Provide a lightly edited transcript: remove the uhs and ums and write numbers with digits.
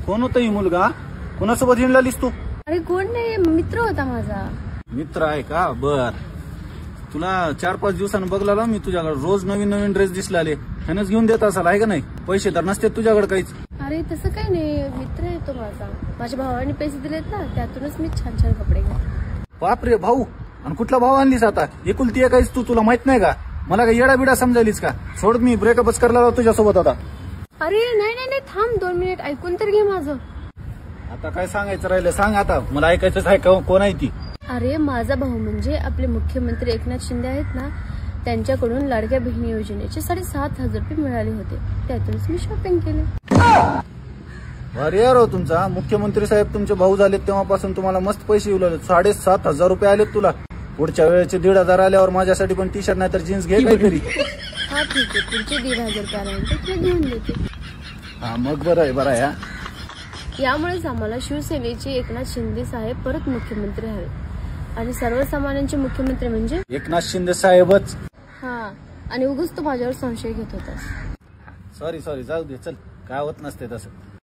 कोण होता ही मुलगा? कोणासोबत हिंडलालीस तू? अरे कोण नाही, मित्र होता माझा. मित्र आहे का? बर. तुला 4-5 दिवसानं बघला मी तुझ्याकडे. रोज नवीन नवीन ड्रेस दिसलाले. ह्यानंच घेऊन देत असाल आहे का नाही? पैसे तर नसते तुझ्याकडे काहीच. अरे तसं काही नाही, मित्र आहे तो माझा. माझ्या भावाने पैसे दिलेत ना, त्यातूनच मी छान छान कपडे घेतले. बापरे, भाऊ? आणि कुठला भाऊ आणलीस आता? एकुलती एक आहेस तू, तुला माहित नाही का? मला काय येडा बिडा समजायलीस का? सोड, मी ब्रेकअपच करायला तुझ्यासोबत आता. अरे नाही नाही नाही, थांब 2 मिनिट, ऐकून तर घे माझं. आता काय सांगायचं राहिलं? सांग आता, मला ऐकायचंच आहे. कोण आहे ती? अरे माझा भाऊ म्हणजे आपले मुख्यमंत्री एकनाथ शिंदे आहेत ना, त्यांच्याकडून लाडक्या बहिणी योजनेचे 7,500 रुपये मिळाले होते, त्यातूनच मी शॉपिंग केली. अरे यार, तुमचा मुख्यमंत्री साहेब तुमचे भाऊ झालेत तेव्हापासून तुम्हाला मस्त पैसे येऊ लागले. 7,500 रुपये आलेत तुला. पुढच्या वेळेचे 1,500 आल्यावर माझ्यासाठी पण टी शर्ट नाही तर जीन्स घे काहीतरी. हा ठीक आहे, पुढचे 1,500 रुपये आल्यानंतर ते घेऊन देते. हा मग बरं आहे, बरं आहे. यामुळेच आम्हाला शिवसेनेचे एकनाथ शिंदे साहेब परत मुख्यमंत्री हवे, आणि सर्वसामान्यांचे मुख्यमंत्री म्हणजे एकनाथ शिंदे साहेबच. हा, आणि उगाच तू माझ्यावर संशय घेत होतास. सॉरी जाऊ दे, चल, काय होत नसते तसं.